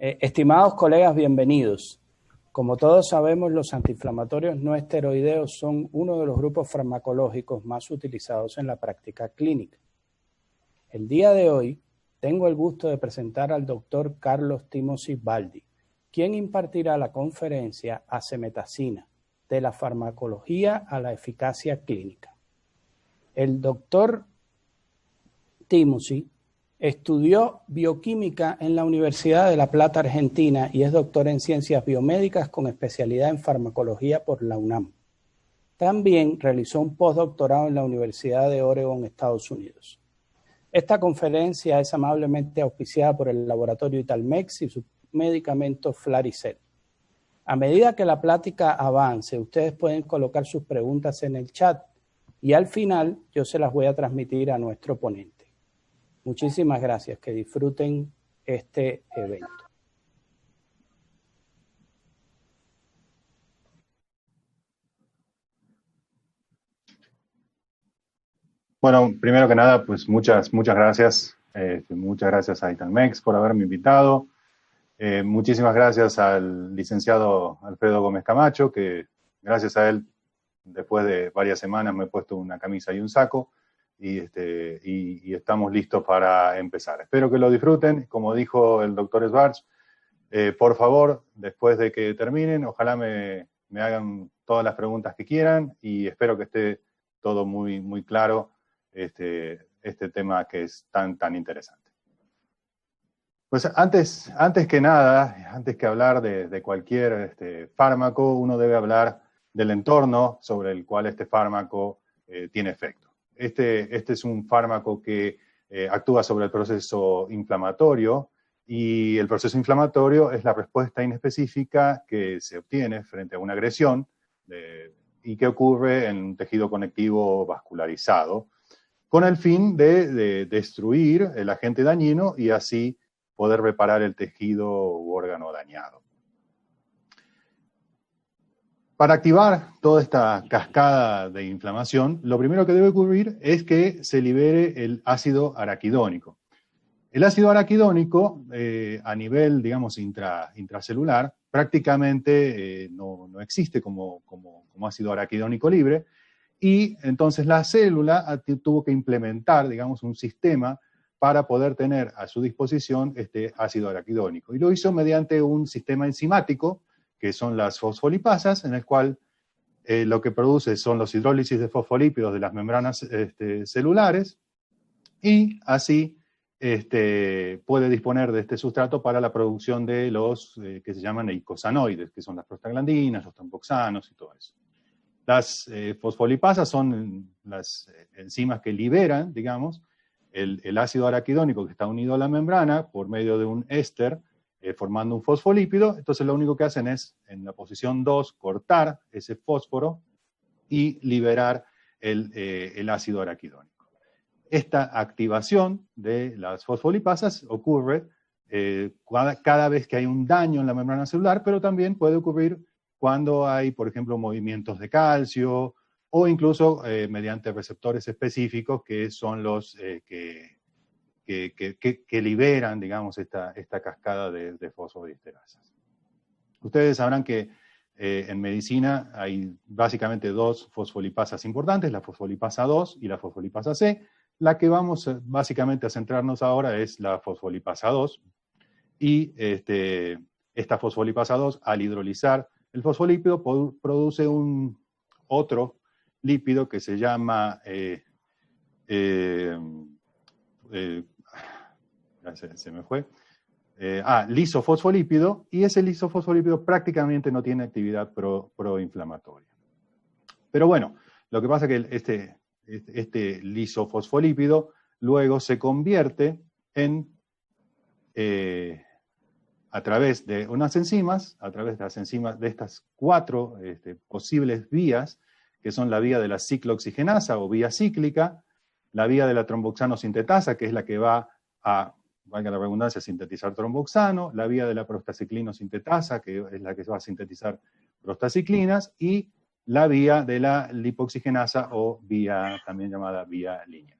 Estimados colegas, bienvenidos. Como todos sabemos, los antiinflamatorios no esteroideos son uno de los grupos farmacológicos más utilizados en la práctica clínica. El día de hoy tengo el gusto de presentar al doctor Carlos Timothy Baldi, quien impartirá la conferencia Acemetacina, de la farmacología a la eficacia clínica. El doctor Timothy estudió bioquímica en la Universidad de La Plata, Argentina, y es doctor en ciencias biomédicas con especialidad en farmacología por la UNAM. También realizó un postdoctorado en la Universidad de Oregon, Estados Unidos. Esta conferencia es amablemente auspiciada por el laboratorio Italmex y su medicamento Flaricel. A medida que la plática avance, ustedes pueden colocar sus preguntas en el chat y al final yo se las voy a transmitir a nuestro ponente. Muchísimas gracias, que disfruten este evento. Bueno, primero que nada, pues muchas gracias. Muchas gracias a Italmex por haberme invitado. Muchísimas gracias al licenciado Alfredo Gómez Camacho, que gracias a él, después de varias semanas me he puesto una camisa y un saco. Y estamos listos para empezar. Espero que lo disfruten. Como dijo el doctor Schwartz, por favor, después de que terminen, ojalá me hagan todas las preguntas que quieran y espero que esté todo muy claro este tema que es tan interesante. Pues antes que nada, antes que hablar de cualquier fármaco, uno debe hablar del entorno sobre el cual este fármaco tiene efecto. Este es un fármaco que actúa sobre el proceso inflamatorio y el proceso inflamatorio es la respuesta inespecífica que se obtiene frente a una agresión y que ocurre en un tejido conectivo vascularizado con el fin de destruir el agente dañino y así poder reparar el tejido u órgano dañado. Para activar toda esta cascada de inflamación, lo primero que debe ocurrir es que se libere el ácido araquidónico. El ácido araquidónico, a nivel, digamos, intracelular, prácticamente no existe como ácido araquidónico libre, y entonces la célula tuvo que implementar, digamos, un sistema para poder tener a su disposición este ácido araquidónico. Y lo hizo mediante un sistema enzimático, que son las fosfolipasas, en el cual lo que produce son los hidrólisis de fosfolípidos de las membranas celulares, y así puede disponer de este sustrato para la producción de los que se llaman eicosanoides, que son las prostaglandinas, los tromboxanos y todo eso. Las fosfolipasas son las enzimas que liberan, digamos, el ácido araquidónico que está unido a la membrana por medio de un éster, formando un fosfolípido. Entonces lo único que hacen es, en la posición 2, cortar ese fósforo y liberar el ácido araquidónico. Esta activación de las fosfolipasas ocurre cada vez que hay un daño en la membrana celular, pero también puede ocurrir cuando hay, por ejemplo, movimientos de calcio o incluso mediante receptores específicos que son los que liberan, digamos, esta cascada de fosfodiesterasas. Ustedes sabrán que en medicina hay básicamente dos fosfolipasas importantes, la fosfolipasa 2 y la fosfolipasa C. La que vamos básicamente a centrarnos ahora es la fosfolipasa 2. Y esta fosfolipasa 2, al hidrolizar el fosfolípido, produce otro lípido que se llama se me fue. Lisofosfolípido, y ese lisofosfolípido prácticamente no tiene actividad proinflamatoria. Pero bueno, lo que pasa es que este lisofosfolípido luego se convierte en, a través de unas enzimas, a través de las enzimas de estas 4 posibles vías, que son la vía de la ciclooxigenasa o vía cíclica, la vía de la tromboxano sintetasa, que es la que va a, valga la redundancia, sintetizar tromboxano, la vía de la prostaciclino sintetasa, que es la que va a sintetizar prostaciclinas, y la vía de la lipoxigenasa o vía, también llamada vía lineal.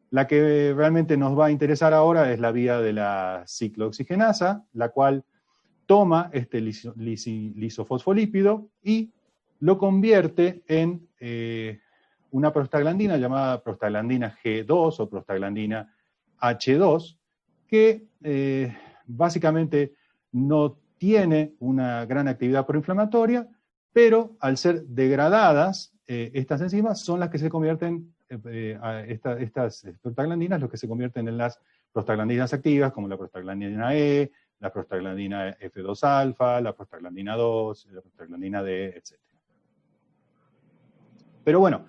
La que realmente nos va a interesar ahora es la vía de la ciclooxigenasa, la cual toma este lisofosfolípido y lo convierte en una prostaglandina llamada prostaglandina G2 o prostaglandina H2, que básicamente no tiene una gran actividad proinflamatoria, pero al ser degradadas, estas enzimas son las que se convierten, estas prostaglandinas, los que se convierten en las prostaglandinas activas, como la prostaglandina E, la prostaglandina F2-alfa, la prostaglandina 2, la prostaglandina D, etc. Pero bueno,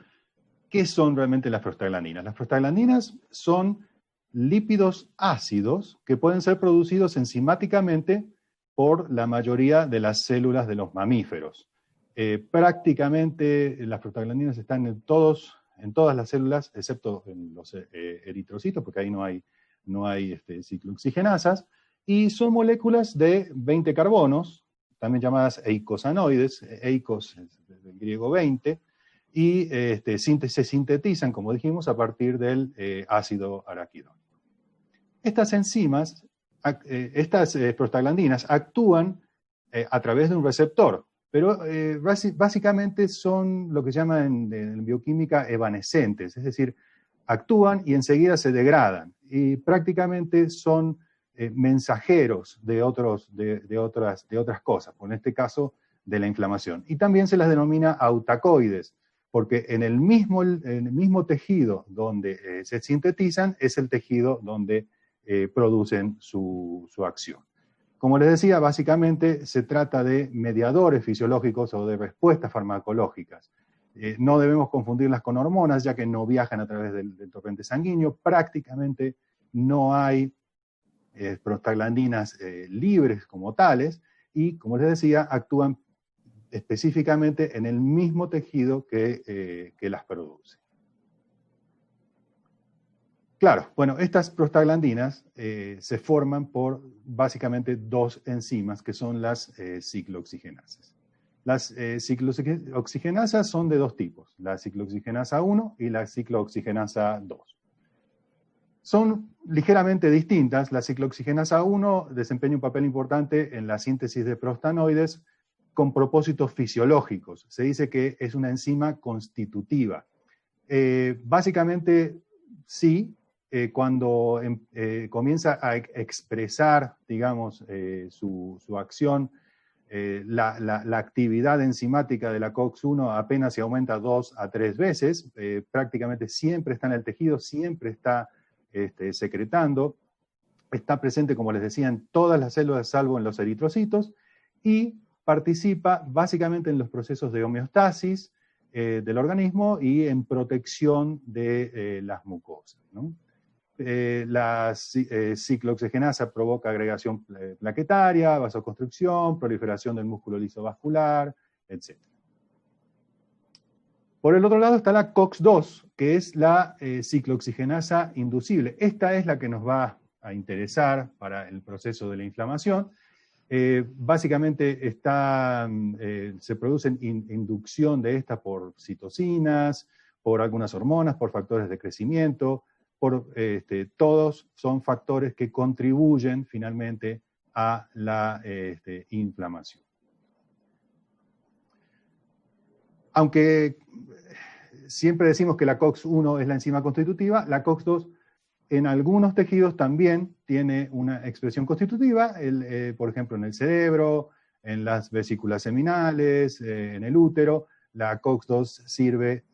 ¿qué son realmente las prostaglandinas? Las prostaglandinas son lípidos ácidos que pueden ser producidos enzimáticamente por la mayoría de las células de los mamíferos. Prácticamente las prostaglandinas están en todas las células, excepto en los eritrocitos, porque ahí no hay ciclooxigenasas, y son moléculas de 20 carbonos, también llamadas eicosanoides, eicos del griego 20, y se sintetizan, como dijimos, a partir del ácido araquidónico. Estas enzimas, estas prostaglandinas, actúan a través de un receptor, pero básicamente son lo que llaman en bioquímica evanescentes, es decir, actúan y enseguida se degradan, y prácticamente son mensajeros de otras cosas, en este caso de la inflamación. Y también se las denomina autacoides, porque en el mismo tejido donde se sintetizan es el tejido donde producen su acción. Como les decía, básicamente se trata de mediadores fisiológicos o de respuestas farmacológicas. No debemos confundirlas con hormonas, ya que no viajan a través del torrente sanguíneo. Prácticamente no hay prostaglandinas libres como tales, y como les decía, actúan específicamente en el mismo tejido que las produce. Claro, bueno, estas prostaglandinas se forman por básicamente dos enzimas que son las ciclooxigenasas. Las ciclooxigenasas son de dos tipos, la ciclooxigenasa 1 y la ciclooxigenasa 2. Son ligeramente distintas. La ciclooxigenasa 1 desempeña un papel importante en la síntesis de prostanoides con propósitos fisiológicos. Se dice que es una enzima constitutiva. Básicamente, sí, cuando comienza a expresar, digamos, su acción, la actividad enzimática de la COX-1 apenas se aumenta 2 a 3 veces, prácticamente siempre está en el tejido, siempre está secretando, está presente, como les decía, en todas las células, salvo en los eritrocitos, y participa básicamente en los procesos de homeostasis del organismo y en protección de las mucosas, ¿no? La ciclooxigenasa provoca agregación plaquetaria, vasoconstricción, proliferación del músculo lisovascular, etc. Por el otro lado está la COX-2, que es la ciclooxigenasa inducible. Esta es la que nos va a interesar para el proceso de la inflamación. Básicamente se produce inducción de esta por citocinas, por algunas hormonas, por factores de crecimiento, todos son factores que contribuyen finalmente a la inflamación. Aunque siempre decimos que la COX-1 es la enzima constitutiva, la COX-2 en algunos tejidos también tiene una expresión constitutiva, por ejemplo en el cerebro, en las vesículas seminales, en el útero. La COX-2 sirve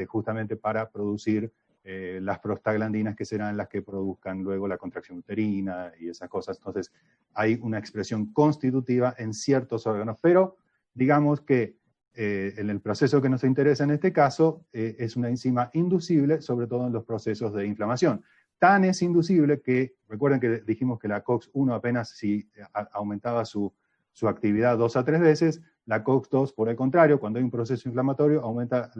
justamente para producir las prostaglandinas, que serán las que produzcan luego la contracción uterina y esas cosas. Entonces hay una expresión constitutiva en ciertos órganos, pero digamos que en el proceso que nos interesa en este caso es una enzima inducible, sobre todo en los procesos de inflamación. Tan es inducible que, recuerden que dijimos que la COX-1 apenas si aumentaba su actividad 2 a 3 veces, la COX-2 por el contrario, cuando hay un proceso inflamatorio, aumenta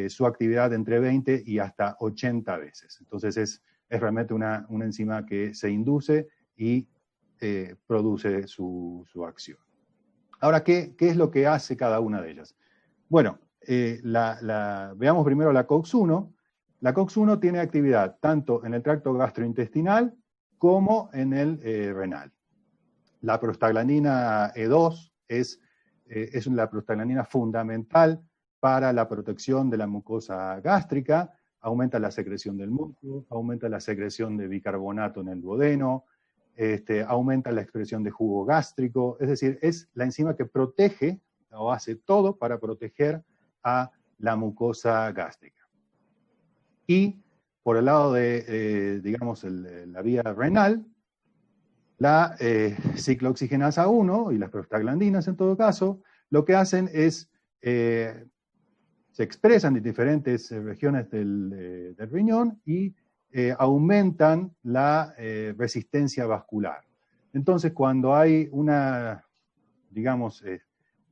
su actividad entre 20 y hasta 80 veces. Entonces es realmente una enzima que se induce y produce su acción. Ahora, ¿qué es lo que hace cada una de ellas? Bueno, veamos primero la COX-1. La COX-1 tiene actividad tanto en el tracto gastrointestinal como en el renal. La prostaglandina E2 es la prostaglandina fundamental para la protección de la mucosa gástrica, aumenta la secreción del músculo, aumenta la secreción de bicarbonato en el duodeno, aumenta la expresión de jugo gástrico, es decir, es la enzima que protege o hace todo para proteger a la mucosa gástrica. Y por el lado de, digamos, la vía renal, la ciclooxigenasa 1 y las prostaglandinas en todo caso, lo que hacen es, se expresan en diferentes regiones del riñón y aumentan la resistencia vascular. Entonces, cuando hay una, digamos,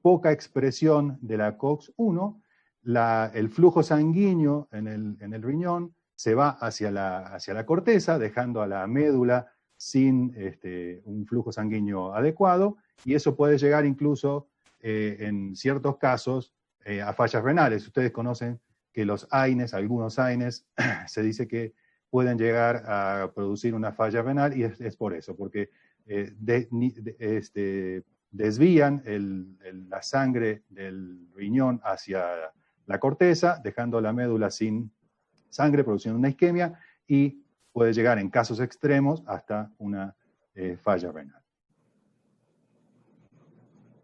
poca expresión de la COX-1, el flujo sanguíneo en el riñón se va hacia la corteza, dejando a la médula sin un flujo sanguíneo adecuado, y eso puede llegar incluso, en ciertos casos, a fallas renales. Ustedes conocen que los AINES, algunos AINES, se dice que pueden llegar a producir una falla renal, y es por eso, porque desvían la sangre del riñón hacia la corteza, dejando la médula sin sangre, produciendo una isquemia, y puede llegar en casos extremos hasta una falla renal.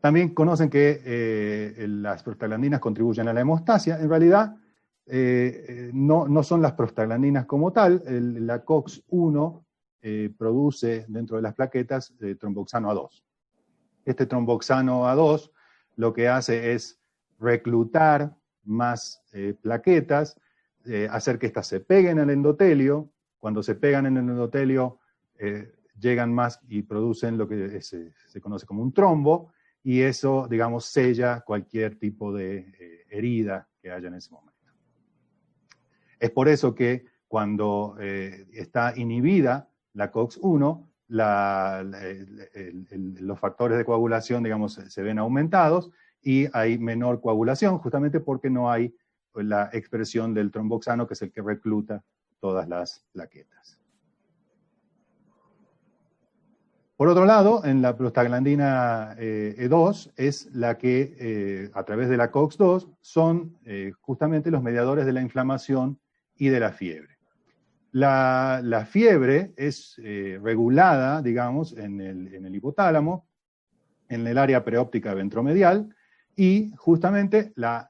También conocen que las prostaglandinas contribuyen a la hemostasia. En realidad, no son las prostaglandinas como tal. La COX-1 produce dentro de las plaquetas tromboxano A2. Este tromboxano A2 lo que hace es reclutar más plaquetas, hacer que éstas se peguen al endotelio. Cuando se pegan en el endotelio, llegan más y producen lo que se conoce como un trombo, y eso, digamos, sella cualquier tipo de herida que haya en ese momento. Es por eso que cuando está inhibida la COX-1, los factores de coagulación, digamos, se ven aumentados y hay menor coagulación, justamente porque no hay la expresión del tromboxano, que es el que recluta todas las plaquetas. Por otro lado, en la prostaglandina E2 es la que, a través de la COX-2, son justamente los mediadores de la inflamación y de la fiebre. La fiebre es regulada, digamos, en el hipotálamo, en el área preóptica ventromedial, y justamente la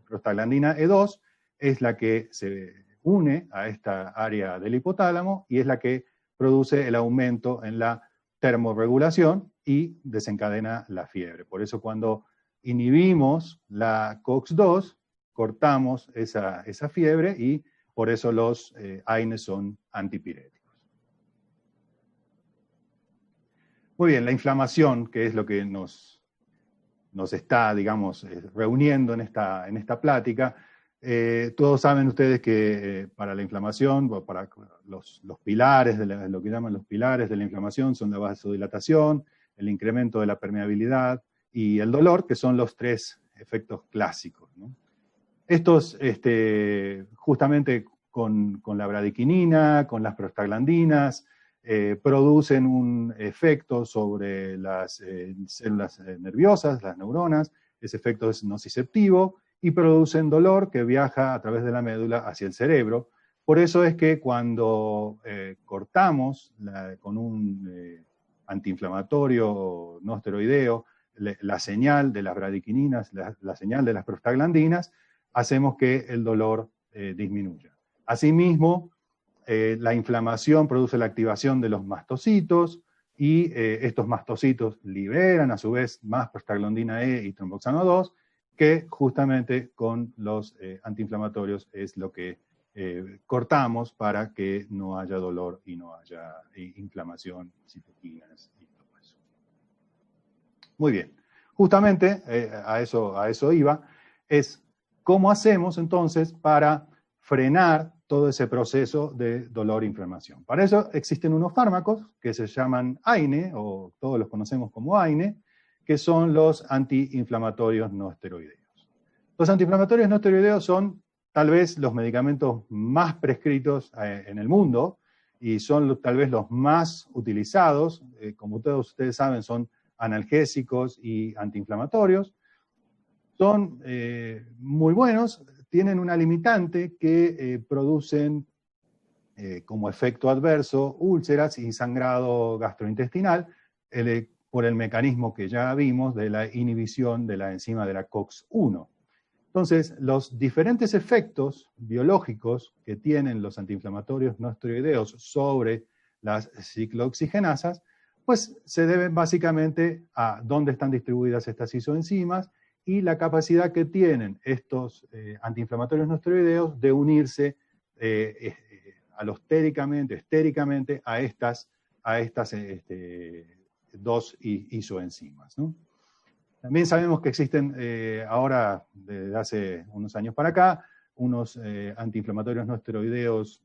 prostaglandina E2 es la que se une a esta área del hipotálamo y es la que produce el aumento en la termorregulación y desencadena la fiebre. Por eso cuando inhibimos la COX-2, cortamos esa fiebre, y por eso los AINES son antipiréticos. Muy bien, la inflamación, que es lo que nos está, digamos, reuniendo en esta plática. Todos saben ustedes que para la inflamación, para los pilares, lo que llaman los pilares de la inflamación, son la vasodilatación, el incremento de la permeabilidad y el dolor, que son los tres efectos clásicos, ¿no? Estos, justamente con la bradiquinina, con las prostaglandinas, producen un efecto sobre las células nerviosas, las neuronas. Ese efecto es nociceptivo y producen dolor que viaja a través de la médula hacia el cerebro. Por eso es que cuando cortamos con un antiinflamatorio no esteroideo la señal de las bradiquininas, la señal de las prostaglandinas, hacemos que el dolor disminuya. Asimismo, la inflamación produce la activación de los mastocitos, y estos mastocitos liberan a su vez más prostaglandina E y tromboxano 2, que justamente con los antiinflamatorios es lo que cortamos para que no haya dolor y no haya inflamación, citoquinas y todo eso. Muy bien. Justamente a eso iba, es cómo hacemos entonces para frenar todo ese proceso de dolor e inflamación. Para eso existen unos fármacos que se llaman AINE, o todos los conocemos como AINE, que son los antiinflamatorios no esteroideos. Los antiinflamatorios no esteroideos son tal vez los medicamentos más prescritos en el mundo, y son tal vez los más utilizados, como todos ustedes saben, son analgésicos y antiinflamatorios. Son muy buenos, tienen una limitante que producen como efecto adverso úlceras y sangrado gastrointestinal por el mecanismo que ya vimos de la inhibición de la enzima de la COX-1. Entonces, los diferentes efectos biológicos que tienen los antiinflamatorios no esteroideos sobre las ciclooxigenasas, pues se deben básicamente a dónde están distribuidas estas isoenzimas y la capacidad que tienen estos antiinflamatorios no esteroideos de unirse estéricamente a estas dos isoenzimas, ¿no? También sabemos que existen ahora, desde hace unos años para acá, unos antiinflamatorios no esteroideos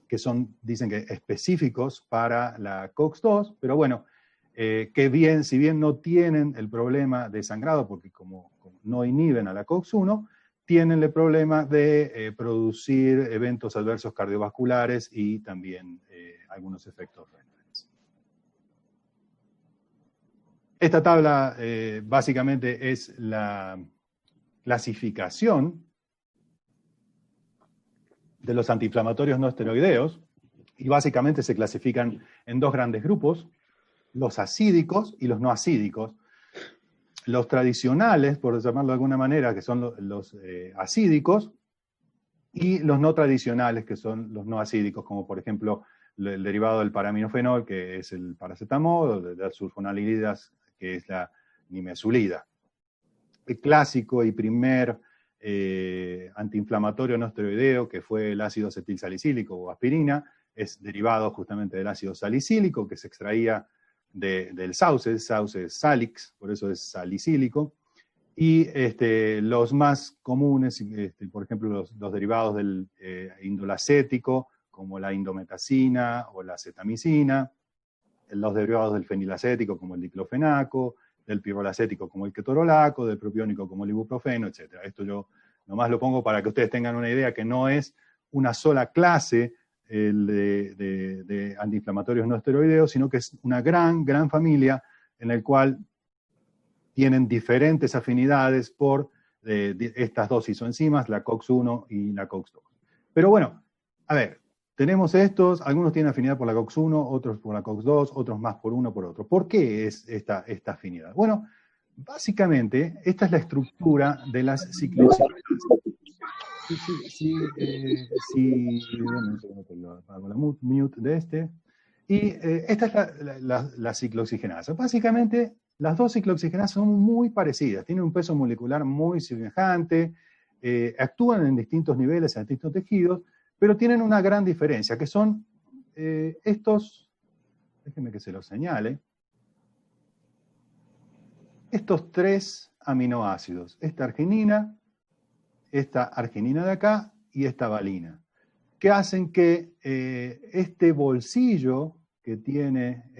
que son, dicen que específicos para la COX-2, pero bueno, que si bien no tienen el problema de sangrado, porque como no inhiben a la COX-1, tienen el problema de producir eventos adversos cardiovasculares y también algunos efectos renales. Esta tabla básicamente es la clasificación de los antiinflamatorios no esteroideos, y básicamente se clasifican en dos grandes grupos, los acídicos y los no acídicos. Los tradicionales, por llamarlo de alguna manera, que son los acídicos, y los no tradicionales, que son los no acídicos, como por ejemplo el derivado del paraminofenol, que es el paracetamol, o de las sulfonamidas, que es la nimesulida. El clásico y primer antiinflamatorio no esteroideo, que fue el ácido acetilsalicílico o aspirina, es derivado justamente del ácido salicílico, que se extraía del sauce salix, por eso es salicílico. Y los más comunes, por ejemplo, los derivados del indolacético, como la indometacina o la cetamicina, los derivados del fenilacético, como el diclofenaco, del pirrolacético, como el ketorolaco, del propiónico, como el ibuprofeno, etc. Esto yo nomás lo pongo para que ustedes tengan una idea que no es una sola clase de antiinflamatorios no esteroideos, sino que es una gran familia en la cual tienen diferentes afinidades por estas dos isoenzimas, la COX-1 y la COX-2. Pero bueno, a ver, tenemos estos, algunos tienen afinidad por la COX-1, otros por la COX-2, otros más por uno por otro. ¿Por qué es esta afinidad? Bueno, básicamente, esta es la estructura de las ciclooxigenasas. Hago la mute de este. Y esta es la ciclooxigenasa. Básicamente, las dos ciclooxigenasas son muy parecidas, tienen un peso molecular muy semejante, actúan en distintos niveles, en distintos tejidos, pero tienen una gran diferencia, que son estos, déjenme que se los señale, estos tres aminoácidos, esta arginina de acá y esta valina, que hacen que este bolsillo que tiene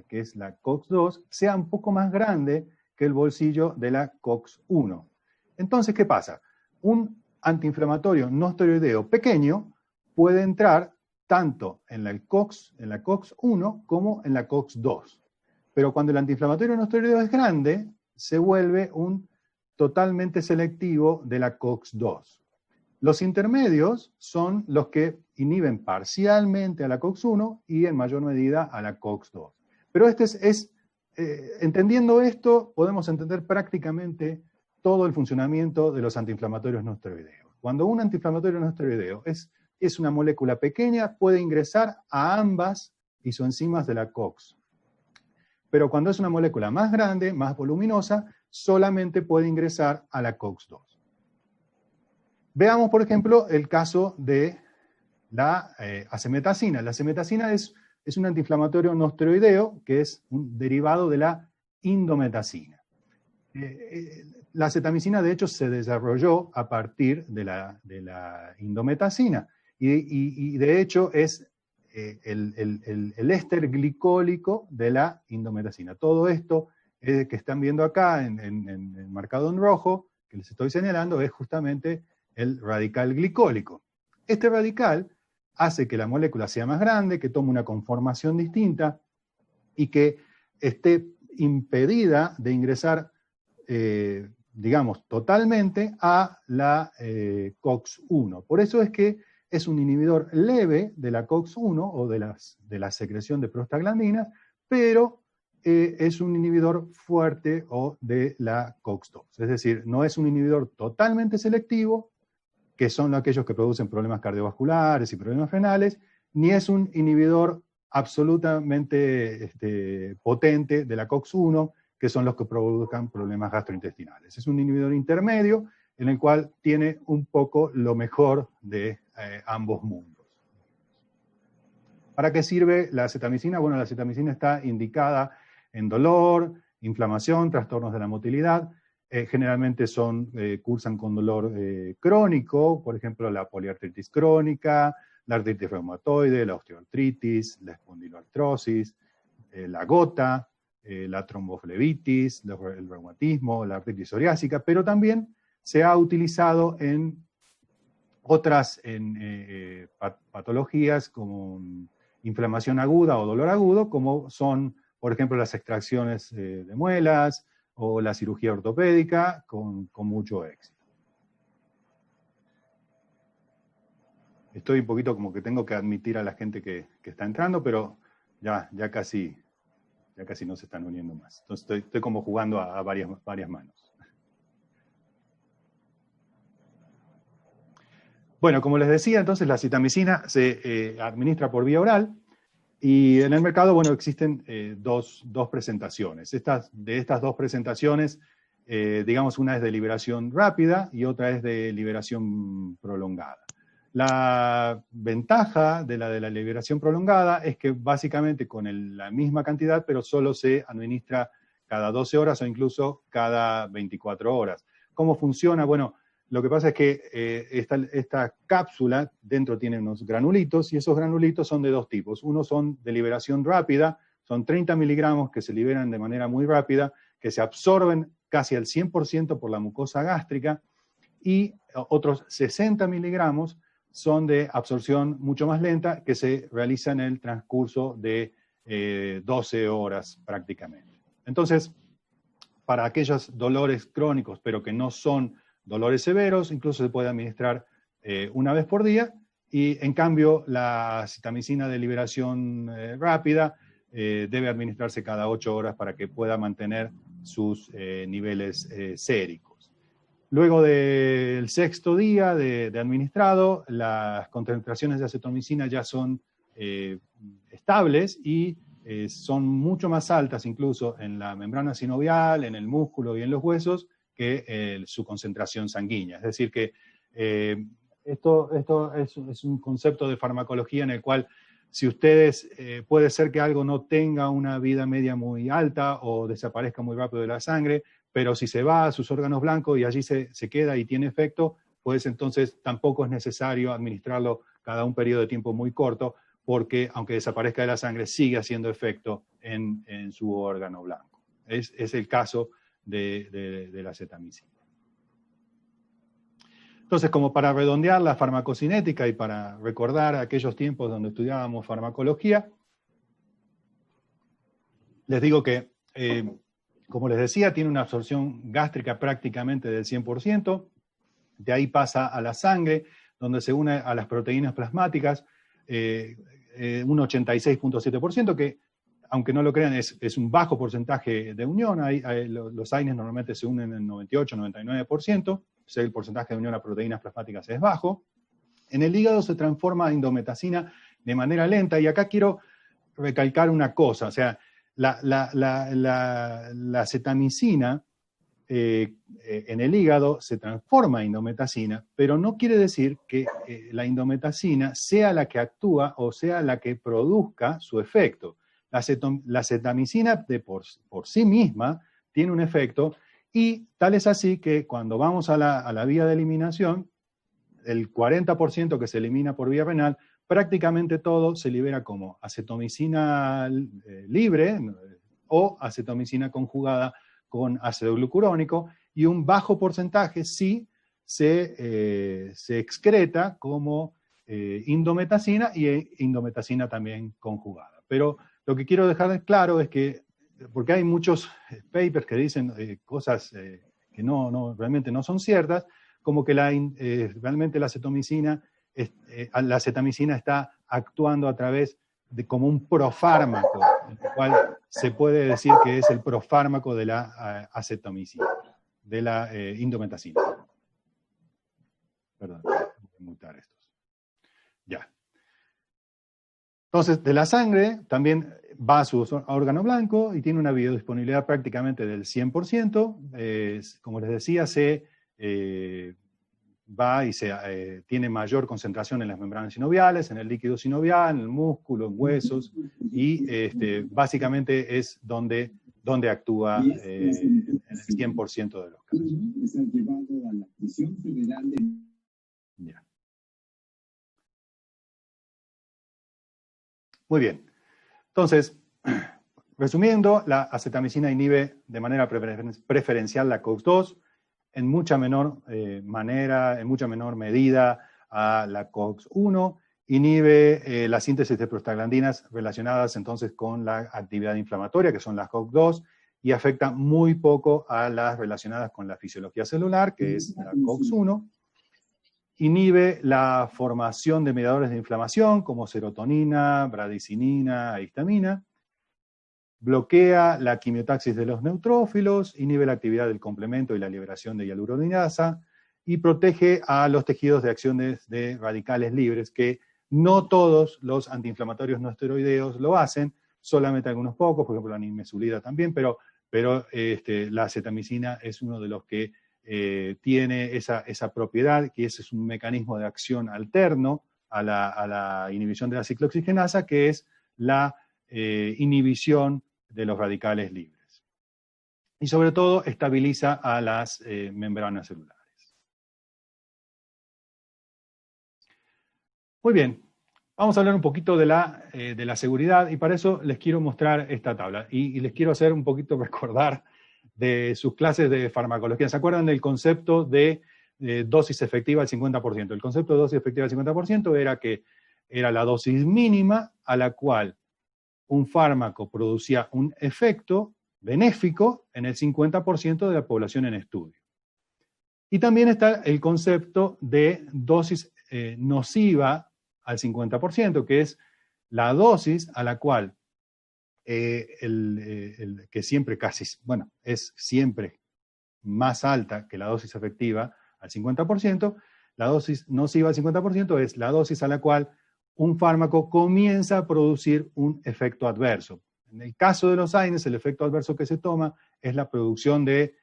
que es la COX-2 sea un poco más grande que el bolsillo de la COX-1. Entonces, ¿qué pasa? Un antiinflamatorio no esteroideo pequeño puede entrar tanto en la COX-1 como en la COX-2. Pero cuando el antiinflamatorio no esteroideo es grande, se vuelve un totalmente selectivo de la COX-2. Los intermedios son los que inhiben parcialmente a la COX-1 y en mayor medida a la COX-2. Pero entendiendo esto, podemos entender prácticamente todo el funcionamiento de los antiinflamatorios no esteroideos. Cuando un antiinflamatorio no esteroideo es una molécula pequeña, puede ingresar a ambas isoenzimas de la COX. Pero cuando es una molécula más grande, más voluminosa, solamente puede ingresar a la COX-2. Veamos, por ejemplo, el caso de la acemetacina. La acemetacina es un antiinflamatorio no esteroideo, que es un derivado de la indometacina. La acetamicina, de hecho, se desarrolló a partir de la indometacina. Y de hecho, es el éster glicólico de la indometacina. Todo esto que están viendo acá, marcado en rojo, que les estoy señalando, es justamente el radical glicólico. Este radical hace que la molécula sea más grande, que tome una conformación distinta y que esté impedida de ingresar, digamos, totalmente a la COX-1. Por eso es que es un inhibidor leve de la COX-1 o de la secreción de prostaglandinas, pero es un inhibidor fuerte o de la COX-2. Es decir, no es un inhibidor totalmente selectivo, que son aquellos que producen problemas cardiovasculares y problemas renales, ni es un inhibidor absolutamente potente de la COX-1, que son los que provocan problemas gastrointestinales. Es un inhibidor intermedio en el cual tiene un poco lo mejor de ambos mundos. ¿Para qué sirve la acetamicina? Bueno, la acetamicina está indicada en dolor, inflamación, trastornos de la motilidad. Generalmente cursan con dolor crónico, por ejemplo, la poliartritis crónica, la artritis reumatoide, la osteoartritis, la espondiloartrosis, la gota, la tromboflebitis, el reumatismo, la artritis psoriásica, pero también se ha utilizado en otras patologías como inflamación aguda o dolor agudo, como son, por ejemplo, las extracciones de muelas o la cirugía ortopédica, con mucho éxito. Estoy un poquito como que tengo que admitir a la gente que está entrando, pero ya casi no se están uniendo más. Entonces estoy como jugando a varias manos. Bueno, como les decía, entonces la acetamicina se administra por vía oral y en el mercado, bueno, existen dos presentaciones. De estas dos presentaciones, digamos, una es de liberación rápida y otra es de liberación prolongada. La ventaja de la liberación prolongada es que básicamente con la misma cantidad, pero solo se administra cada 12 horas o incluso cada 24 horas. ¿Cómo funciona? Bueno, lo que pasa es que esta cápsula dentro tiene unos granulitos y esos granulitos son de dos tipos. Uno son de liberación rápida, son 30 miligramos que se liberan de manera muy rápida, que se absorben casi al 100% por la mucosa gástrica, y otros 60 miligramos son de absorción mucho más lenta, que se realiza en el transcurso de 12 horas prácticamente. Entonces, para aquellos dolores crónicos, pero que no son dolores severos, incluso se puede administrar una vez por día, y en cambio la acetamicina de liberación rápida debe administrarse cada 8 horas para que pueda mantener sus niveles séricos. Luego del 6º día de administrado, las concentraciones de acetamicina ya son estables y son mucho más altas incluso en la membrana sinovial, en el músculo y en los huesos que su concentración sanguínea. Es decir que esto es un concepto de farmacología en el cual si ustedes, puede ser que algo no tenga una vida media muy alta o desaparezca muy rápido de la sangre, pero si se va a sus órganos blancos y allí se queda y tiene efecto, pues entonces tampoco es necesario administrarlo cada un periodo de tiempo muy corto, porque aunque desaparezca de la sangre, sigue haciendo efecto en su órgano blanco. Es el caso de la acetamicina. Entonces, como para redondear la farmacocinética y para recordar aquellos tiempos donde estudiábamos farmacología, les digo que, como les decía, tiene una absorción gástrica prácticamente del 100%, de ahí pasa a la sangre, donde se une a las proteínas plasmáticas, un 86.7%, que aunque no lo crean es un bajo porcentaje de unión. Los AINES normalmente se unen en 98-99%, el porcentaje de unión a proteínas plasmáticas es bajo. En el hígado se transforma a indometacina de manera lenta, y acá quiero recalcar una cosa, o sea, la acetamicina en el hígado se transforma a indometacina, pero no quiere decir que la indometacina sea la que actúa o sea la que produzca su efecto. La acetamicina por sí misma tiene un efecto, y tal es así que cuando vamos a la vía de eliminación, el 40% que se elimina por vía renal, prácticamente todo se libera como acetamicina libre o acetamicina conjugada con ácido glucurónico, y un bajo porcentaje sí se excreta como indometacina y indometacina también conjugada. Pero lo que quiero dejar claro es que, porque hay muchos papers que dicen cosas que realmente no son ciertas, como que realmente la acetamicina está actuando a través de como un profármaco, el cual se puede decir que es el profármaco de la acetamicina, de la indometacina. Perdón, voy a mutar estos. Ya. Entonces, de la sangre también va a su órgano blanco y tiene una biodisponibilidad prácticamente del 100%. Como les decía, va y tiene mayor concentración en las membranas sinoviales, en el líquido sinovial, en el músculo, en huesos, y básicamente es donde actúa en el 100% de los casos. Ya. Muy bien. Entonces, resumiendo, la acetamicina inhibe de manera preferencial la COX-2, en mucha menor medida a la COX-1, inhibe la síntesis de prostaglandinas relacionadas entonces con la actividad inflamatoria, que son las COX-2, y afecta muy poco a las relacionadas con la fisiología celular, que es la COX-1. Inhibe la formación de mediadores de inflamación, como serotonina, bradicinina, histamina. Bloquea la quimiotaxis de los neutrófilos, inhibe la actividad del complemento y la liberación de hialuronidasa, y protege a los tejidos de acciones de radicales libres, que no todos los antiinflamatorios no esteroideos lo hacen, solamente algunos pocos, por ejemplo la nimesulida también, pero la acetamicina es uno de los que tiene esa propiedad, que ese es un mecanismo de acción alterno a la inhibición de la ciclooxigenasa, que es la inhibición de los radicales libres. Y sobre todo estabiliza a las membranas celulares. Muy bien, vamos a hablar un poquito de la seguridad, y para eso les quiero mostrar esta tabla y les quiero hacer un poquito recordar de sus clases de farmacología. ¿Se acuerdan del concepto de dosis efectiva al 50%? El concepto de dosis efectiva al 50% era que era la dosis mínima a la cual un fármaco producía un efecto benéfico en el 50% de la población en estudio. Y también está el concepto de dosis nociva al 50%, que es la dosis a la cual que siempre es siempre más alta que la dosis efectiva al 50%, la dosis nociva al 50% es la dosis a la cual un fármaco comienza a producir un efecto adverso. En el caso de los AINES, el efecto adverso que se toma es la producción de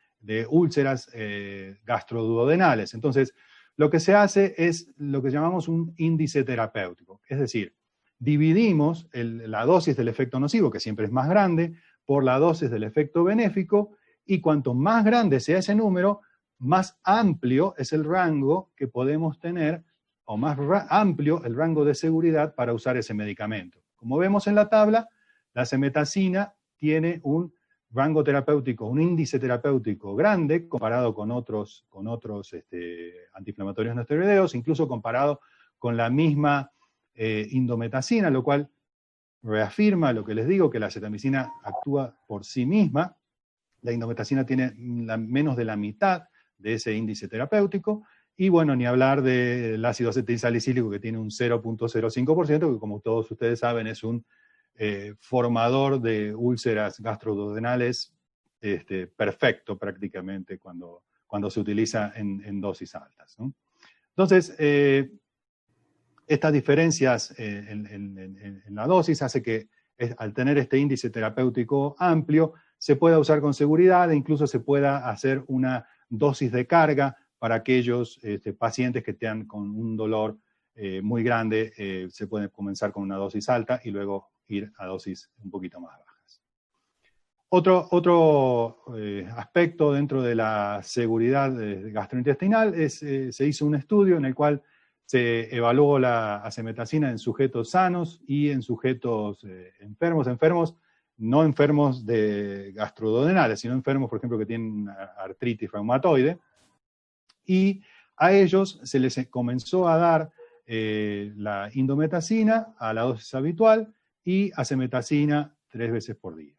úlceras gastroduodenales. Entonces, lo que se hace es lo que llamamos un índice terapéutico, es decir, dividimos la dosis del efecto nocivo, que siempre es más grande, por la dosis del efecto benéfico, y cuanto más grande sea ese número, más amplio es el rango que podemos tener, o más amplio el rango de seguridad para usar ese medicamento. Como vemos en la tabla, la acemetacina tiene un rango terapéutico, un índice terapéutico grande comparado con otros antiinflamatorios no esteroideos, incluso comparado con la misma indometacina, lo cual reafirma lo que les digo, que la acetamicina actúa por sí misma. La indometacina tiene menos de la mitad de ese índice terapéutico, y bueno, ni hablar del ácido acetilsalicílico, que tiene un 0.05%, que como todos ustedes saben es un formador de úlceras gastroduodenales perfecto prácticamente cuando se utiliza en dosis altas, ¿no? Entonces, estas diferencias en la dosis hace que al tener este índice terapéutico amplio se pueda usar con seguridad, e incluso se pueda hacer una dosis de carga para aquellos pacientes que estén con un dolor muy grande. Se puede comenzar con una dosis alta y luego ir a dosis un poquito más bajas. Otro aspecto dentro de la seguridad gastrointestinal se hizo un estudio en el cual se evaluó la acemetacina en sujetos sanos y en sujetos enfermos, no enfermos de gastroduodenales, sino enfermos, por ejemplo, que tienen artritis reumatoide. Y A ellos se les comenzó a dar la indometacina a la dosis habitual y acemetacina 3 veces por día.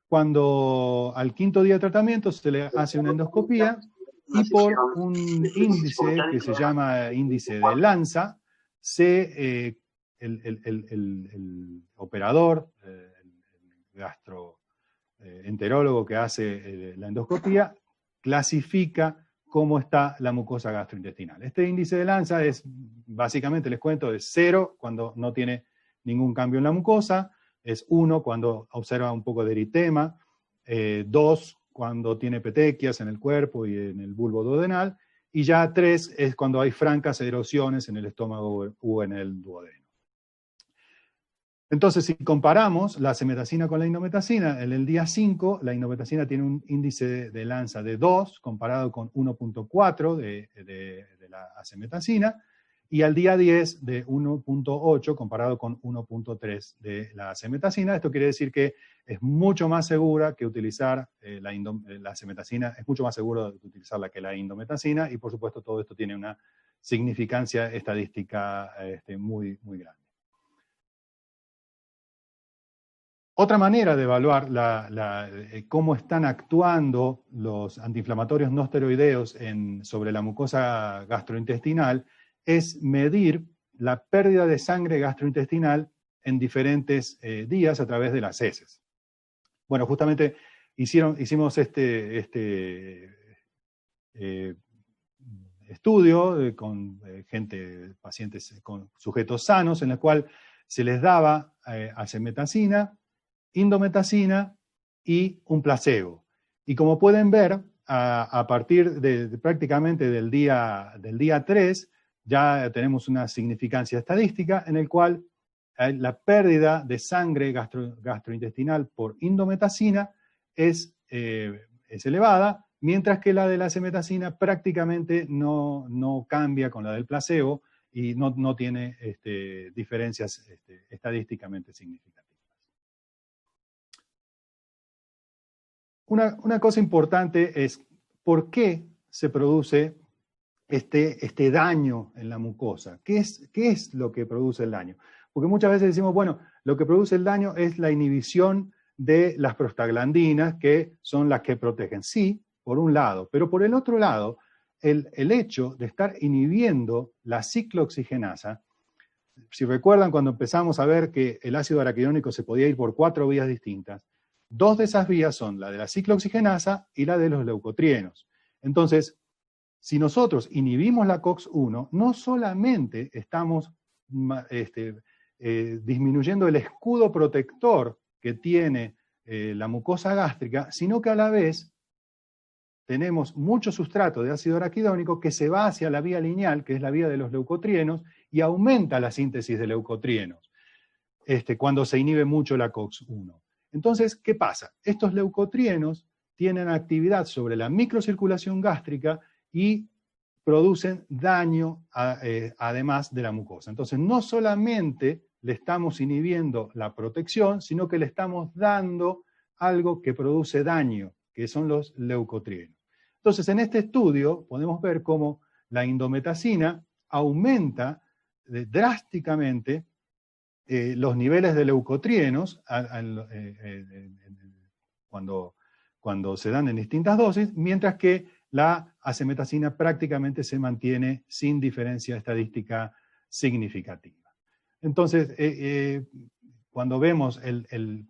Cuando al 5.º día de tratamiento se le hace una endoscopía y por un índice que se llama índice de Lanza, el operador, el gastroenterólogo que hace la endoscopía, clasifica cómo está la mucosa gastrointestinal. Este índice de Lanza es, básicamente les cuento, es 0 cuando no tiene ningún cambio en la mucosa, es 1 cuando observa un poco de eritema, 2 cuando tiene petequias en el cuerpo y en el bulbo duodenal, y ya 3 es cuando hay francas erosiones en el estómago o en el duodeno. Entonces, si comparamos la acemetacina con la indometacina, en el día 5, la indometacina tiene un índice de Lanza de 2, comparado con 1.4 de la acemetacina, y al día 10 de 1.8, comparado con 1.3 de la acemetacina. Esto quiere decir que es mucho más segura que utilizar la acemetacina, es mucho más seguro de utilizarla que la indometacina, y por supuesto todo esto tiene una significancia estadística muy, muy grande. Otra manera de evaluar cómo están actuando los antiinflamatorios no esteroideos sobre la mucosa gastrointestinal es medir la pérdida de sangre gastrointestinal en diferentes días a través de las heces. Bueno, justamente hicimos este estudio con pacientes con sujetos sanos, en el cual se les daba acemetacina, indometacina y un placebo. Y como pueden ver, a partir de prácticamente del día 3, ya tenemos una significancia estadística en el cual la pérdida de sangre gastrointestinal por indometacina es elevada, mientras que la de la acemetacina prácticamente no cambia con la del placebo y no tiene diferencias estadísticamente significativas. Una cosa importante es por qué se produce este daño en la mucosa. ¿Qué es lo que produce el daño? Porque muchas veces decimos, bueno, lo que produce el daño es la inhibición de las prostaglandinas, que son las que protegen. Sí, por un lado, pero por el otro lado, el hecho de estar inhibiendo la ciclooxigenasa, si recuerdan cuando empezamos a ver que el ácido araquidónico se podía ir por 4 vías distintas, 2 de esas vías son la de la ciclooxigenasa y la de los leucotrienos. Entonces, si nosotros inhibimos la COX-1, no solamente estamos disminuyendo el escudo protector que tiene la mucosa gástrica, sino que a la vez tenemos mucho sustrato de ácido araquidónico que se va hacia la vía lineal, que es la vía de los leucotrienos, y aumenta la síntesis de leucotrienos cuando se inhibe mucho la COX-1. Entonces, ¿qué pasa? Estos leucotrienos tienen actividad sobre la microcirculación gástrica y producen daño además de la mucosa. Entonces, no solamente le estamos inhibiendo la protección, sino que le estamos dando algo que produce daño, que son los leucotrienos. Entonces, en este estudio podemos ver cómo la indometacina aumenta drásticamente los niveles de leucotrienos cuando se dan en distintas dosis, mientras que la acemetacina prácticamente se mantiene sin diferencia estadística significativa. Entonces, cuando vemos el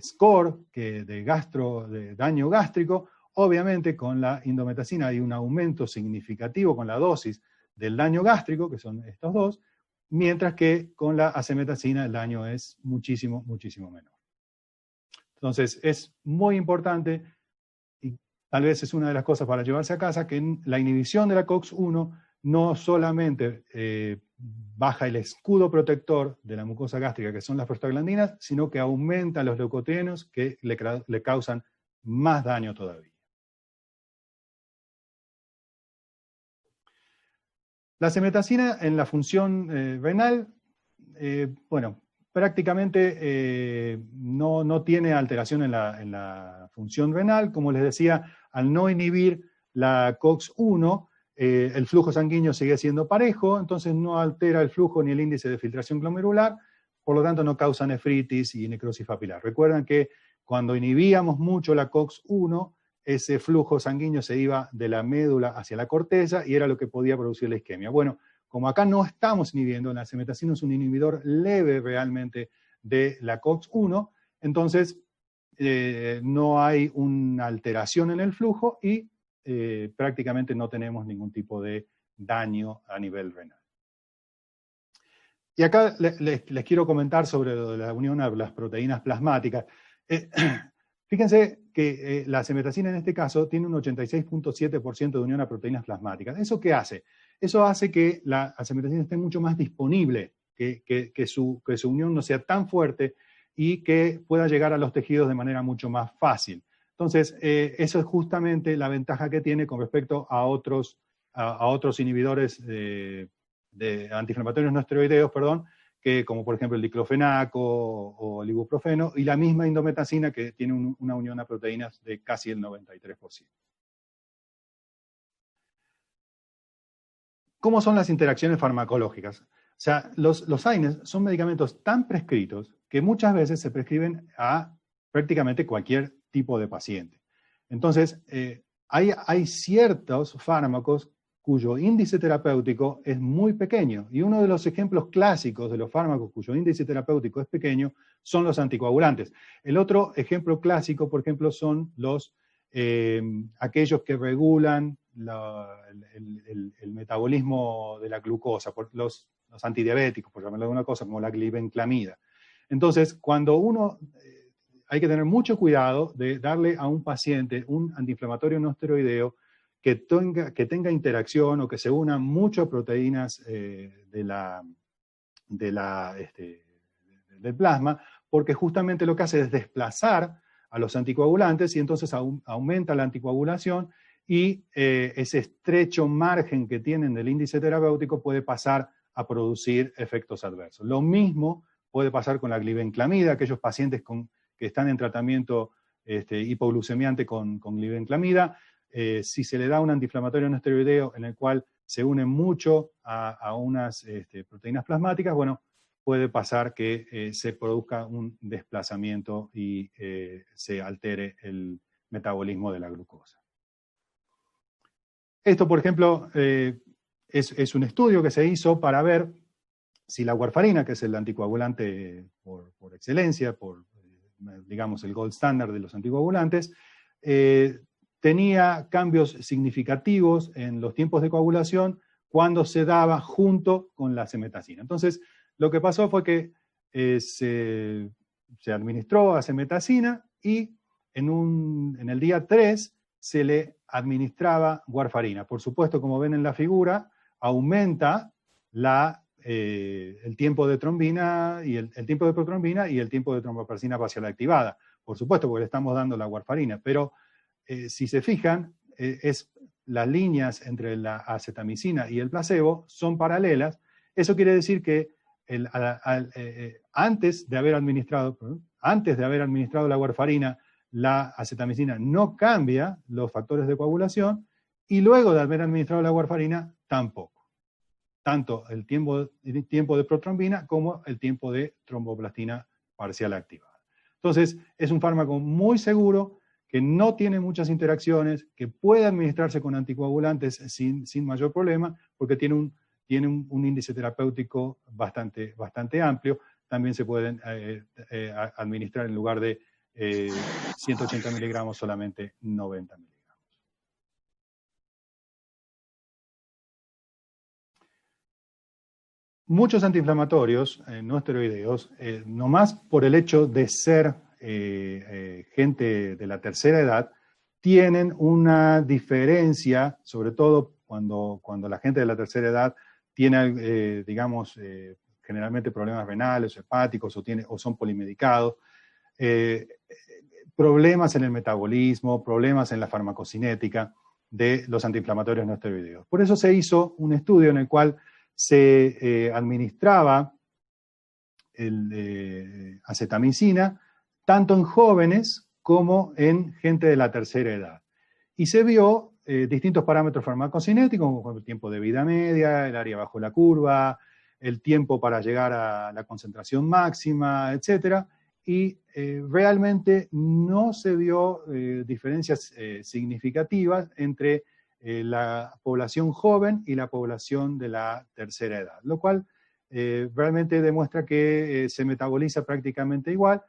score de daño gástrico, obviamente con la indometacina hay un aumento significativo con la dosis del daño gástrico, que son estos dos, mientras que con la acemetacina el daño es muchísimo, muchísimo menor. Entonces, es muy importante, y tal vez es una de las cosas para llevarse a casa, que la inhibición de la COX-1 no solamente baja el escudo protector de la mucosa gástrica, que son las prostaglandinas, sino que aumenta los leucotrienos que le causan más daño todavía. La acemetacina en la función renal, prácticamente no tiene alteración en la función renal. Como les decía, al no inhibir la COX-1, el flujo sanguíneo sigue siendo parejo, entonces no altera el flujo ni el índice de filtración glomerular, por lo tanto no causa nefritis y necrosis papilar. Recuerden que cuando inhibíamos mucho la COX-1, ese flujo sanguíneo se iba de la médula hacia la corteza y era lo que podía producir la isquemia. Bueno, como acá no estamos inhibiendo, la cemetacina es un inhibidor leve realmente de la COX-1, entonces no hay una alteración en el flujo y prácticamente no tenemos ningún tipo de daño a nivel renal. Y acá les quiero comentar sobre lo de la unión a las proteínas plasmáticas. Fíjense que la cemetacina en este caso tiene un 86.7% de unión a proteínas plasmáticas. ¿Eso qué hace? Eso hace que la cemetacina esté mucho más disponible, que su unión no sea tan fuerte y que pueda llegar a los tejidos de manera mucho más fácil. Entonces, eso es justamente la ventaja que tiene con respecto a otros inhibidores de antiinflamatorios no esteroideos, que como por ejemplo el diclofenaco o el ibuprofeno, y la misma indometacina que tiene una unión a proteínas de casi el 93%. ¿Cómo son las interacciones farmacológicas? O sea, los AINES son medicamentos tan prescritos que muchas veces se prescriben a prácticamente cualquier tipo de paciente. Entonces, hay ciertos fármacos cuyo índice terapéutico es muy pequeño. Y uno de los ejemplos clásicos de los fármacos cuyo índice terapéutico es pequeño son los anticoagulantes. El otro ejemplo clásico, por ejemplo, son aquellos que regulan el metabolismo de la glucosa, los antidiabéticos, por llamarlo de una cosa, como la glibenclamida. Entonces, cuando hay que tener mucho cuidado de darle a un paciente un antiinflamatorio no esteroideo que tenga interacción o que se unan muchas proteínas del plasma, porque justamente lo que hace es desplazar a los anticoagulantes y entonces aumenta la anticoagulación y ese estrecho margen que tienen del índice terapéutico puede pasar a producir efectos adversos. Lo mismo puede pasar con la glibenclamida, aquellos pacientes que están en tratamiento hipoglucemiante con glibenclamida. Si se le da un antiinflamatorio no esteroideo en el cual se une mucho a unas proteínas plasmáticas, bueno, puede pasar que se produzca un desplazamiento y se altere el metabolismo de la glucosa. Esto, por ejemplo, es un estudio que se hizo para ver si la warfarina, que es el anticoagulante por excelencia, digamos el gold standard de los anticoagulantes, tenía cambios significativos en los tiempos de coagulación cuando se daba junto con la cemetacina. Entonces, lo que pasó fue que se administró a cemetacina y en el día 3 se le administraba warfarina. Por supuesto, como ven en la figura, aumenta el tiempo de trombina y el tiempo de protrombina y el tiempo de trombopersina parcial activada. Por supuesto, porque le estamos dando la warfarina, pero si se fijan, las líneas entre la acetamicina y el placebo son paralelas. Eso quiere decir que antes de haber administrado la warfarina, la acetamicina no cambia los factores de coagulación y luego de haber administrado la warfarina tampoco. Tanto el tiempo de protrombina como el tiempo de tromboplastina parcial activada. Entonces, es un fármaco muy seguro, que no tiene muchas interacciones, que puede administrarse con anticoagulantes sin mayor problema, porque tiene un índice terapéutico bastante amplio. También se pueden administrar en lugar de 180 miligramos, solamente 90 miligramos. Muchos antiinflamatorios no esteroideos, nomás por el hecho de ser gente de la tercera edad, tienen una diferencia, sobre todo cuando la gente de la tercera edad tiene, generalmente problemas renales, hepáticos o son polimedicados, problemas en el metabolismo, problemas en la farmacocinética de los antiinflamatorios no esteroideos. Por eso se hizo un estudio en el cual se administraba acetamicina tanto en jóvenes como en gente de la tercera edad. Y se vio distintos parámetros farmacocinéticos, como el tiempo de vida media, el área bajo la curva, el tiempo para llegar a la concentración máxima, etc. Y realmente no se vio diferencias significativas entre la población joven y la población de la tercera edad, lo cual realmente demuestra que se metaboliza prácticamente igual.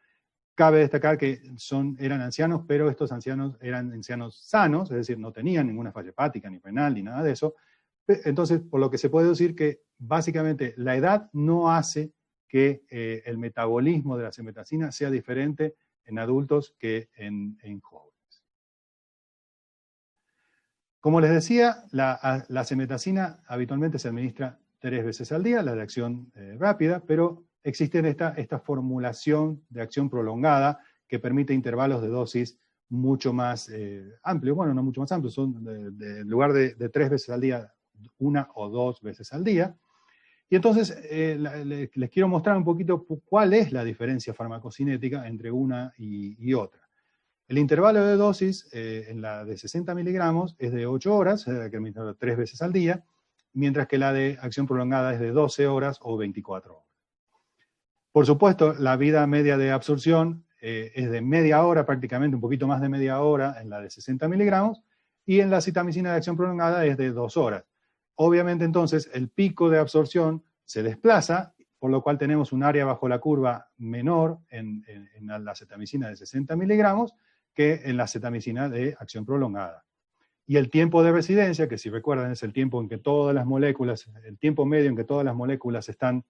Cabe destacar que eran ancianos, pero estos ancianos eran ancianos sanos, es decir, no tenían ninguna falla hepática, ni renal, ni nada de eso. Entonces, por lo que se puede decir que básicamente la edad no hace que el metabolismo de la cemetacina sea diferente en adultos que en jóvenes. Como les decía, la cemetacina habitualmente se administra 3 veces al día, la de acción rápida, pero existe esta formulación de acción prolongada que permite intervalos de dosis mucho más amplios. Bueno, no mucho más amplios, son en lugar de 3 veces al día, 1 o 2 veces al día. Y entonces les quiero mostrar un poquito cuál es la diferencia farmacocinética entre una y otra. El intervalo de dosis en la de 60 miligramos es de 8 horas, hay que administrarla 3 veces al día, mientras que la de acción prolongada es de 12 horas o 24 horas. Por supuesto, la vida media de absorción es de media hora, prácticamente un poquito más de media hora en la de 60 miligramos, y en la citamicina de acción prolongada es de 2 horas. Obviamente entonces el pico de absorción se desplaza, por lo cual tenemos un área bajo la curva menor en la cetamicina de 60 miligramos que en la cetamicina de acción prolongada. Y el tiempo de residencia, que si recuerdan es el tiempo en que todas las moléculas, el tiempo medio en que todas las moléculas están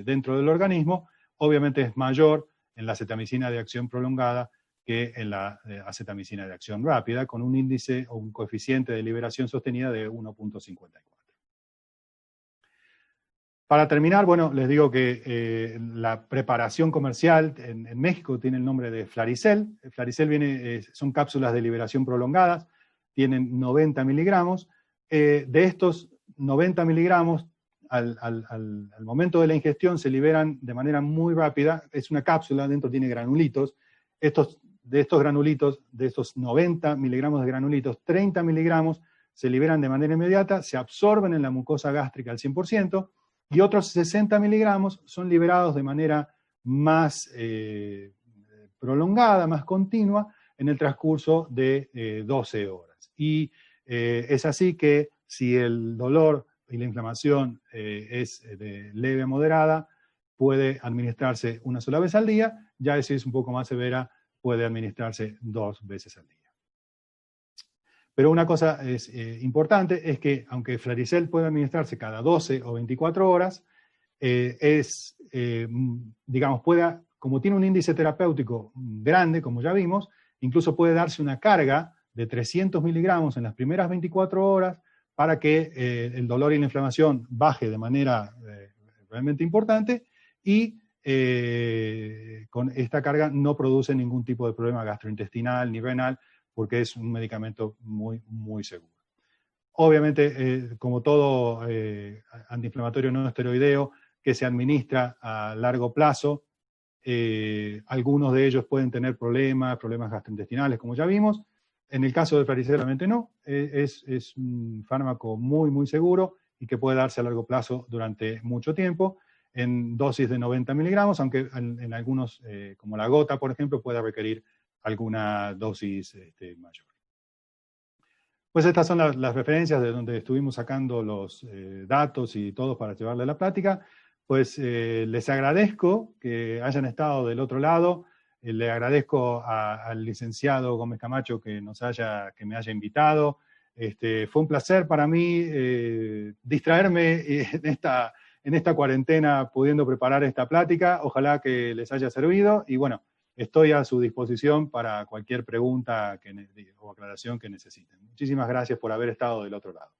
dentro del organismo, obviamente es mayor en la cetamicina de acción prolongada que en la acetamicina de acción rápida, con un índice o un coeficiente de liberación sostenida de 1.54. Para terminar, bueno, les digo que la preparación comercial en México tiene el nombre de Flaricel. Flaricel son cápsulas de liberación prolongadas, tienen 90 miligramos. De estos 90 miligramos, al momento de la ingestión se liberan de manera muy rápida. Es una cápsula, dentro tiene granulitos. De estos granulitos, de estos 90 miligramos de granulitos, 30 miligramos se liberan de manera inmediata, se absorben en la mucosa gástrica al 100%, y otros 60 miligramos son liberados de manera más prolongada, más continua, en el transcurso de 12 horas. Y es así que si el dolor y la inflamación es de leve a moderada, puede administrarse una sola vez al día, ya si es un poco más severa, puede administrarse 2 veces al día. Pero una cosa es importante es que aunque Flaricel puede administrarse cada 12 o 24 horas, digamos, como tiene un índice terapéutico grande, como ya vimos, incluso puede darse una carga de 300 miligramos en las primeras 24 horas para que el dolor y la inflamación baje de manera realmente importante, y con esta carga no produce ningún tipo de problema gastrointestinal ni renal, porque es un medicamento muy, muy seguro. Obviamente, como todo antiinflamatorio no esteroideo que se administra a largo plazo, algunos de ellos pueden tener problemas gastrointestinales, como ya vimos. En el caso de Flaricel, realmente no. Es un fármaco muy, muy seguro y que puede darse a largo plazo durante mucho tiempo, en dosis de 90 miligramos, aunque en algunos, como la gota, por ejemplo, pueda requerir alguna dosis mayor. Pues estas son las referencias de donde estuvimos sacando los datos y todo para llevarle a la plática. Pues les agradezco que hayan estado del otro lado. Le agradezco al licenciado Gómez Camacho que me haya invitado. Fue un placer para mí distraerme en esta cuarentena pudiendo preparar esta plática. Ojalá que les haya servido y bueno, estoy a su disposición para cualquier pregunta o aclaración que necesiten. Muchísimas gracias por haber estado del otro lado.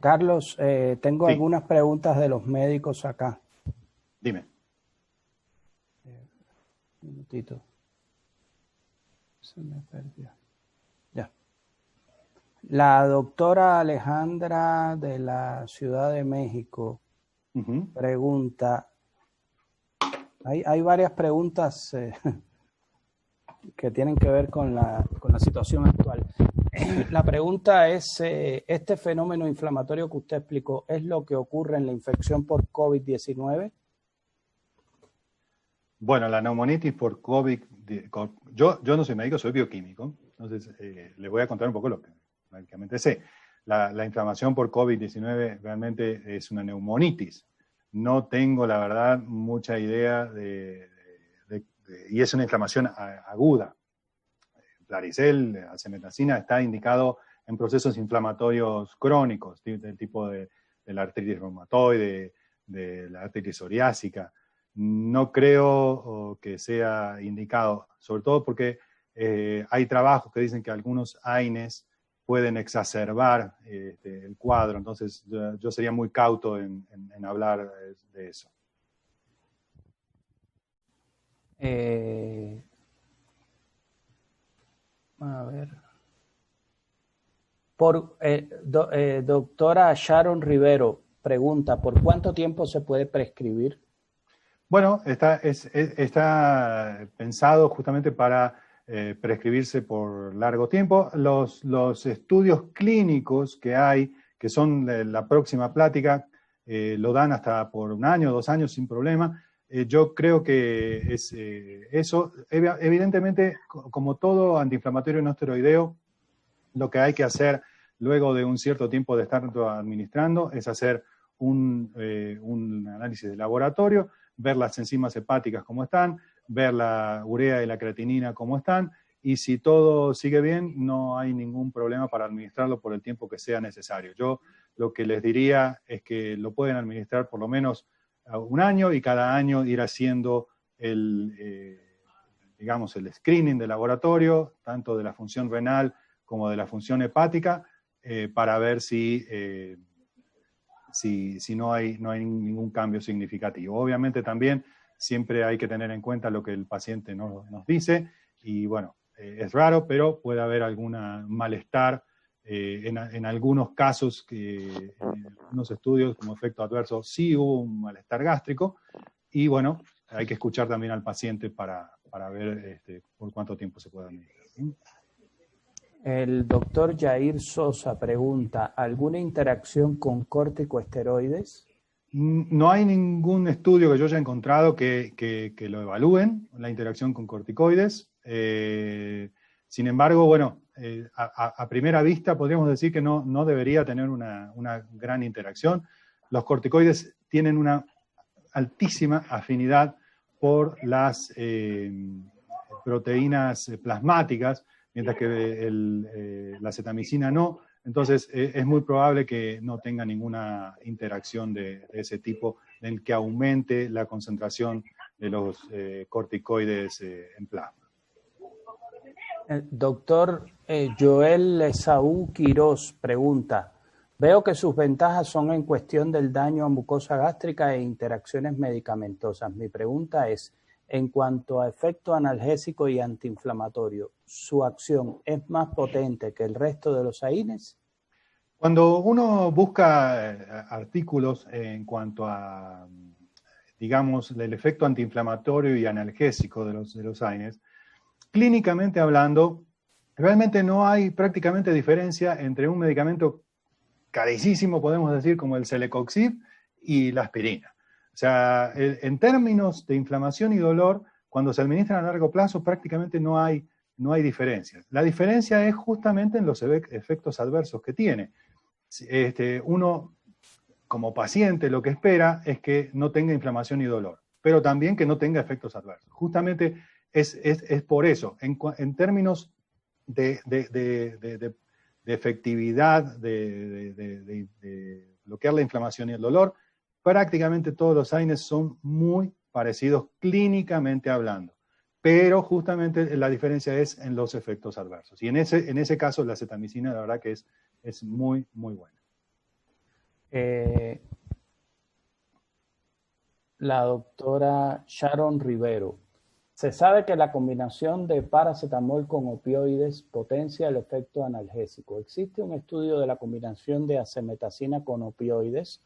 Carlos, tengo Sí. algunas preguntas de los médicos acá. Dime. Un minutito. Se me perdió. Ya. La doctora Alejandra de la Ciudad de México pregunta, hay varias preguntas que tienen que ver con la situación actual. La pregunta es, ¿este fenómeno inflamatorio que usted explicó es lo que ocurre en la infección por COVID-19? Bueno, la neumonitis por COVID, yo no soy médico, soy bioquímico, entonces les voy a contar un poco lo que prácticamente sé. La inflamación por COVID-19 realmente es una neumonitis. No tengo, la verdad, mucha idea y es una inflamación aguda. Varicel, acetaminofén, está indicado en procesos inflamatorios crónicos, del tipo de la artritis reumatoide, de la artritis psoriásica. No creo que sea indicado, sobre todo porque hay trabajos que dicen que algunos AINES pueden exacerbar el cuadro, entonces yo sería muy cauto en hablar de eso. A ver. Doctora Sharon Rivero pregunta, ¿por cuánto tiempo se puede prescribir? Bueno, está pensado justamente para prescribirse por largo tiempo. Los estudios clínicos que hay, que son la próxima plática, lo dan hasta por 1 año, 2 años sin problema. Yo creo que es eso. Evidentemente, como todo antiinflamatorio no esteroideo, lo que hay que hacer luego de un cierto tiempo de estar administrando es hacer un análisis de laboratorio, ver las enzimas hepáticas cómo están, ver la urea y la creatinina cómo están, y si todo sigue bien, no hay ningún problema para administrarlo por el tiempo que sea necesario. Yo lo que les diría es que lo pueden administrar por lo menos 1 año y cada año ir haciendo digamos, el screening de laboratorio, tanto de la función renal como de la función hepática, para ver si no hay ningún cambio significativo. Obviamente también siempre hay que tener en cuenta lo que el paciente nos dice, y bueno, es raro, pero puede haber algún malestar en algunos casos, en algunos estudios como efecto adverso sí hubo un malestar gástrico, y bueno, hay que escuchar también al paciente para ver por cuánto tiempo se puede administrar. El doctor Jair Sosa pregunta, ¿alguna interacción con corticosteroides? No hay ningún estudio que yo haya encontrado que lo evalúen, la interacción con corticoides. Sin embargo, bueno, a primera vista podríamos decir que no debería tener una gran interacción. Los corticoides tienen una altísima afinidad por las proteínas plasmáticas, mientras que la acetamicina no. Entonces, es muy probable que no tenga ninguna interacción de ese tipo en el que aumente la concentración de los corticoides en plasma. El doctor Joel Esaú Quirós pregunta, veo que sus ventajas son en cuestión del daño a mucosa gástrica e interacciones medicamentosas. Mi pregunta es, en cuanto a efecto analgésico y antiinflamatorio, ¿su acción es más potente que el resto de los AINES? Cuando uno busca artículos en cuanto a, digamos, el efecto antiinflamatorio y analgésico de los AINES, clínicamente hablando, realmente no hay prácticamente diferencia entre un medicamento carísimo, podemos decir, como el Celecoxib y la aspirina. O sea, en términos de inflamación y dolor, cuando se administran a largo plazo, prácticamente no hay diferencia. La diferencia es justamente en los efectos adversos que tiene. Uno, como paciente, lo que espera es que no tenga inflamación y dolor, pero también que no tenga efectos adversos. Justamente es por eso, en términos de efectividad, de bloquear la inflamación y el dolor, prácticamente todos los AINES son muy parecidos clínicamente hablando, pero justamente la diferencia es en los efectos adversos. Y en ese caso la acetamicina la verdad que es muy, muy buena. La doctora Sharon Rivero Se sabe que la combinación de paracetamol con opioides potencia el efecto analgésico. ¿Existe un estudio de la combinación de acemetacina con opioides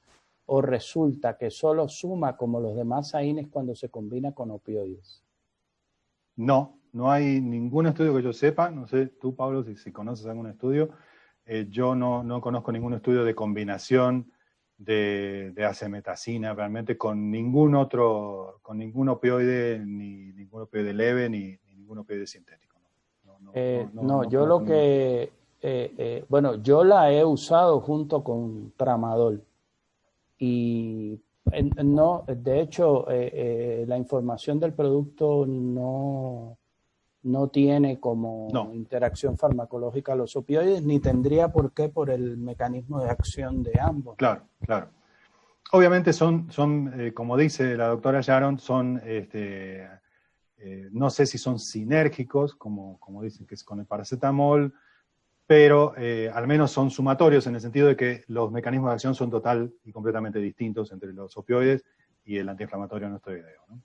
o resulta que solo suma como los demás AINES cuando se combina con opioides? No, no hay ningún estudio que yo sepa. No sé tú, Pablo, si conoces algún estudio. Yo no conozco ningún estudio de combinación de acemetacina realmente con ningún opioide, ni ningún opioide leve, ni ningún opioide sintético. Yo lo que, bueno, yo la he usado junto con tramadol y no, de hecho, la información del producto no tiene como interacción farmacológica los opioides, ni tendría por qué por el mecanismo de acción de ambos. Claro, claro. Obviamente son como dice la doctora Sharon, son, no sé si son sinérgicos, como dicen que es con el paracetamol, pero al menos son sumatorios en el sentido de que los mecanismos de acción son total y completamente distintos entre los opioides y el antiinflamatorio no esteroideo, ¿no?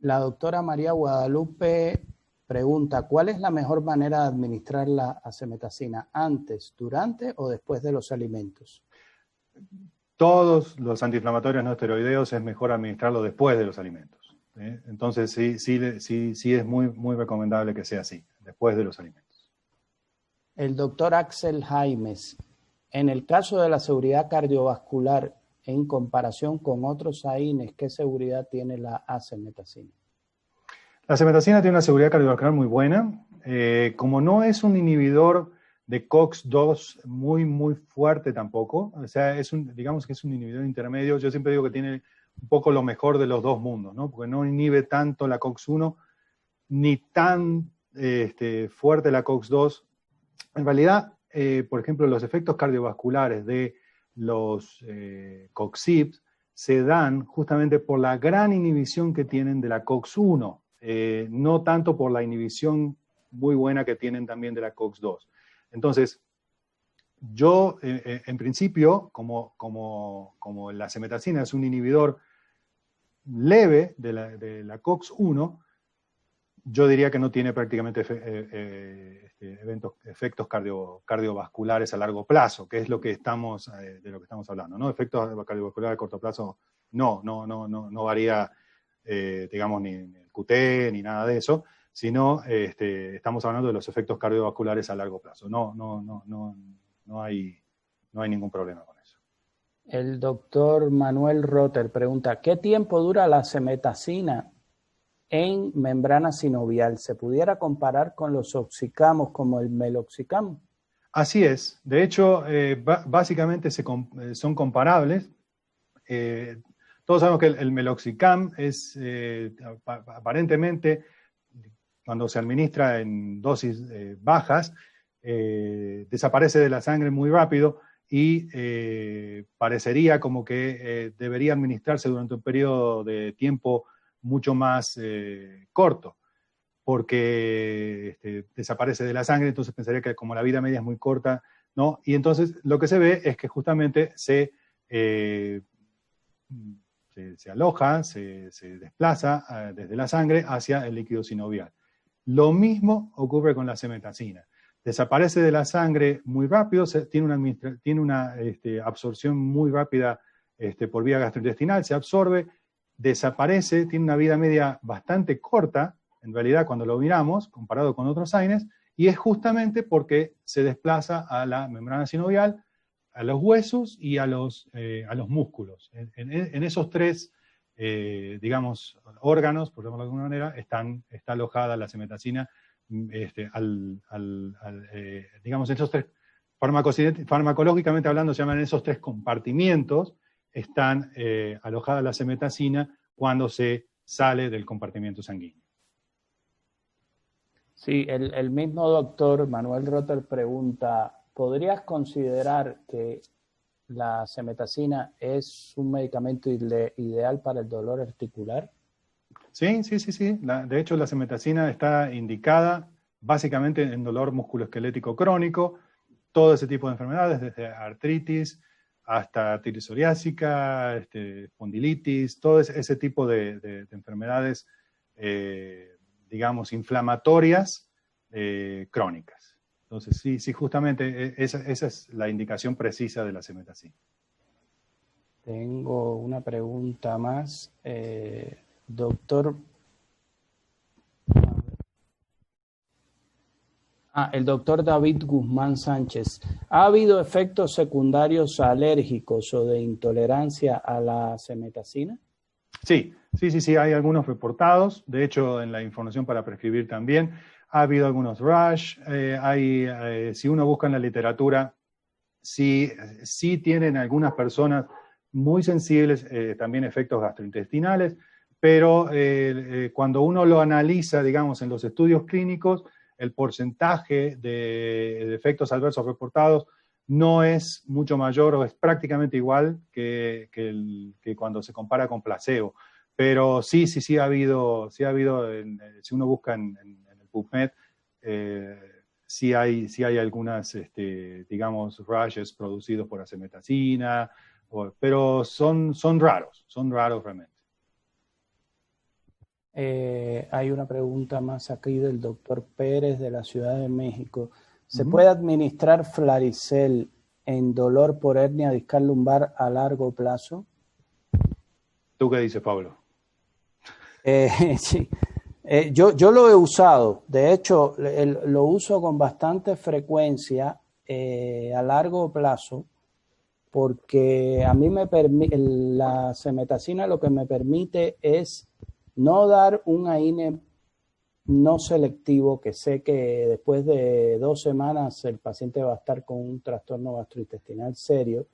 La doctora María Guadalupe pregunta, ¿cuál es la mejor manera de administrar la acemetacina? ¿Antes, durante o después de los alimentos? Todos los antiinflamatorios no esteroideos es mejor administrarlo después de los alimentos, ¿eh? Entonces sí es muy recomendable que sea así, después de los alimentos. El doctor Axel Jaimes, en el caso de la seguridad cardiovascular, en comparación con otros AINES, ¿qué seguridad tiene la acemetacina? La acemetacina tiene una seguridad cardiovascular muy buena. Como no es un inhibidor de COX-2 muy fuerte tampoco, o sea, digamos que es un inhibidor intermedio, yo siempre digo que tiene un poco lo mejor de los dos mundos, ¿no? Porque no inhibe tanto la COX-1, ni tan fuerte la COX-2. En realidad, por ejemplo, los efectos cardiovasculares de los COXIBs se dan justamente por la gran inhibición que tienen de la COX-1, no tanto por la inhibición muy buena que tienen también de la COX-2. Entonces, yo, en principio, como la acemetacina es un inhibidor leve de la COX-1, yo diría que no tiene prácticamente efectos cardiovasculares a largo plazo, que es lo que de lo que estamos hablando, ¿no? Efectos cardiovasculares a corto plazo no varía, digamos, ni el QT ni nada de eso, sino estamos hablando de los efectos cardiovasculares a largo plazo. No hay ningún problema con eso. El doctor Manuel Rotter pregunta, ¿qué tiempo dura la acemetacina en membrana sinovial? ¿Se pudiera comparar con los oxicamos como el meloxicam? Así es. De hecho, básicamente son comparables. Todos sabemos que el meloxicam es, aparentemente, cuando se administra en dosis bajas, desaparece de la sangre muy rápido y parecería como que debería administrarse durante un periodo de tiempo mucho más corto, porque desaparece de la sangre, entonces pensaría que como la vida media es muy corta, ¿no? Y entonces lo que se ve es que justamente se aloja, se desplaza desde la sangre hacia el líquido sinovial. Lo mismo ocurre con la acemetacina. Desaparece de la sangre muy rápido, tiene una absorción muy rápida por vía gastrointestinal, se absorbe, desaparece, tiene una vida media bastante corta, en realidad cuando lo miramos, comparado con otros AINES, y es justamente porque se desplaza a la membrana sinovial, a los huesos y a los músculos. En esos tres, digamos, órganos, por llamarlo de alguna manera, está alojada la acemetacina, digamos, esos tres, farmacológicamente hablando, se llaman esos tres compartimientos, están alojada la acemetacina cuando se sale del compartimiento sanguíneo. Sí, el mismo doctor Manuel Rotter pregunta, ¿podrías considerar que la acemetacina es un medicamento ideal para el dolor articular? Sí. De hecho, la acemetacina está indicada básicamente en dolor musculoesquelético crónico, todo ese tipo de enfermedades, desde artritis hasta artritis psoriásica, espondilitis, todo ese tipo de enfermedades digamos, inflamatorias crónicas. Entonces, sí, justamente esa es la indicación precisa de la cemetacina. Tengo una pregunta más. Doctor... el doctor David Guzmán Sánchez. ¿Ha habido efectos secundarios alérgicos o de intolerancia a la cemetacina? Sí, hay algunos reportados. De hecho, en la información para prescribir también ha habido algunos rash. Si uno busca en la literatura, sí tienen algunas personas muy sensibles también efectos gastrointestinales, pero cuando uno lo analiza, digamos, en los estudios clínicos, el porcentaje de efectos adversos reportados no es mucho mayor o es prácticamente igual que cuando se compara con placebo. Pero sí ha habido, si uno busca en el PubMed, sí hay algunas, digamos, rashes producidos por acemetacina, pero son raros realmente. Hay una pregunta más aquí del doctor Pérez de la Ciudad de México. ¿Se puede administrar Flaricel en dolor por hernia discal lumbar a largo plazo? ¿Tú qué dices, Pablo? Sí. Yo lo he usado. De hecho, lo uso con bastante frecuencia a largo plazo, porque a mí la cemetacina lo que me permite es no dar un AINE no selectivo, que sé que después de 2 semanas el paciente va a estar con un trastorno gastrointestinal serio,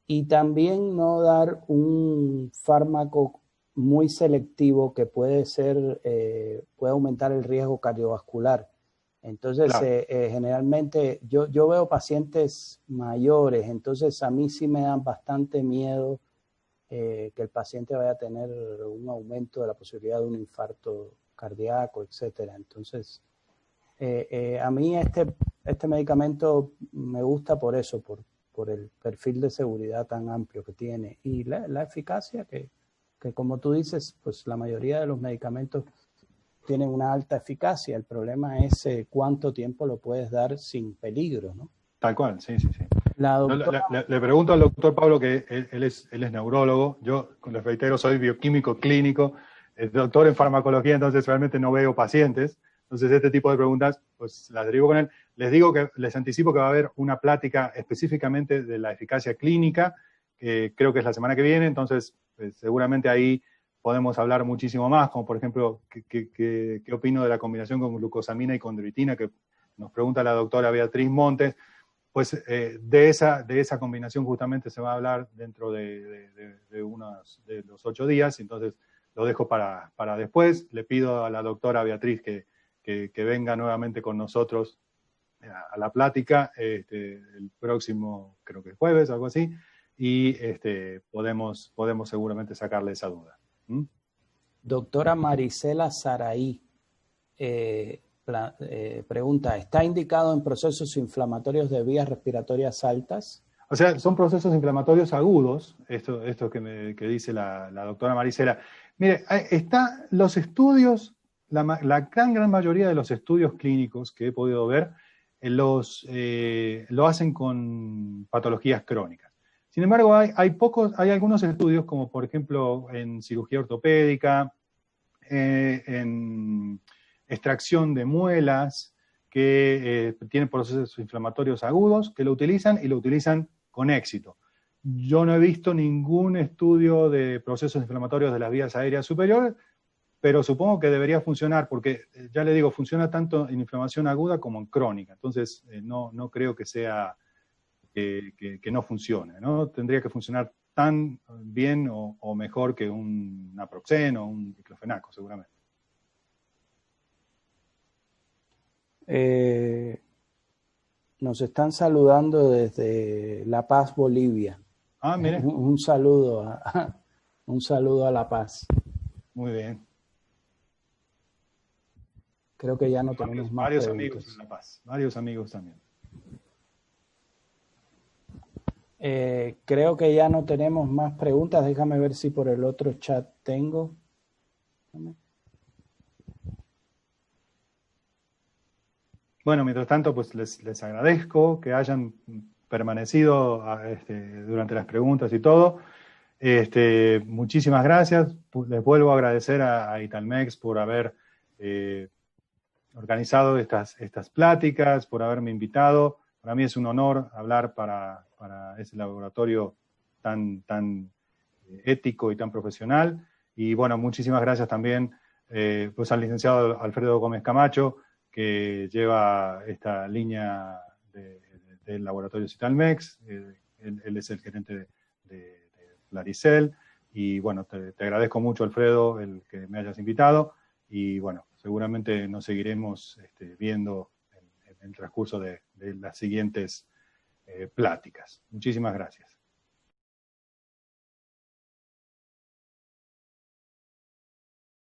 y también no dar un fármaco muy selectivo que puede aumentar el riesgo cardiovascular. Entonces, claro, generalmente yo veo pacientes mayores, entonces a mí sí me dan bastante miedo que el paciente vaya a tener un aumento de la posibilidad de un infarto cardíaco, etcétera. Entonces, a mí este medicamento me gusta por eso, por el perfil de seguridad tan amplio que tiene y la eficacia que como tú dices, pues la mayoría de los medicamentos tienen una alta eficacia. El problema es cuánto tiempo lo puedes dar sin peligro, ¿no? Tal cual, sí. Le pregunto al doctor Pablo, que él es neurólogo. Yo, les reitero, soy bioquímico clínico, doctor en farmacología, entonces realmente no veo pacientes. Entonces, este tipo de preguntas, pues las derivo con él. Les anticipo que va a haber una plática específicamente de la eficacia clínica, que creo que es la semana que viene, entonces pues, seguramente ahí podemos hablar muchísimo más, como por ejemplo, ¿qué opino de la combinación con glucosamina y condroitina? Que nos pregunta la doctora Beatriz Montes. Pues de esa combinación justamente se va a hablar dentro de los 8 días, entonces lo dejo para después. Le pido a la doctora Beatriz que venga nuevamente con nosotros a la plática el próximo, creo que jueves, algo así, y podemos seguramente sacarle esa duda. Doctora Marisela Saraí pregunta, ¿está indicado en procesos inflamatorios de vías respiratorias altas? O sea, son procesos inflamatorios agudos, esto que dice la doctora Marisela. Mire, los estudios, la gran mayoría de los estudios clínicos que he podido ver, lo hacen con patologías crónicas. Sin embargo, hay algunos estudios, como por ejemplo en cirugía ortopédica, en extracción de muelas, que tienen procesos inflamatorios agudos, que lo utilizan y lo utilizan con éxito. Yo no he visto ningún estudio de procesos inflamatorios de las vías aéreas superiores, pero supongo que debería funcionar, porque ya le digo, funciona tanto en inflamación aguda como en crónica. Entonces, no creo que sea que no funcione, ¿no? Tendría que funcionar tan bien o mejor que un naproxeno o un diclofenaco, seguramente. Nos están saludando desde La Paz, Bolivia. Ah, mire. Un saludo a La Paz. Muy bien. Creo que ya no tenemos más varios preguntas. Amigos en La Paz, varios amigos también. Creo que ya no tenemos más preguntas. Déjame ver si por el otro chat tengo. Bueno, mientras tanto, pues les agradezco que hayan permanecido durante las preguntas y todo. Muchísimas gracias. Les vuelvo a agradecer a Italmex por haber organizado estas pláticas, por haberme invitado. Para mí es un honor hablar para ese laboratorio tan ético y tan profesional. Y bueno, muchísimas gracias también pues al licenciado Alfredo Gómez Camacho, que lleva esta línea del laboratorio Italmex. Él es el gerente de Laricel. Y bueno, te agradezco mucho, Alfredo, el que me hayas invitado. Y bueno, seguramente nos seguiremos viendo en el transcurso de las siguientes pláticas. Muchísimas gracias.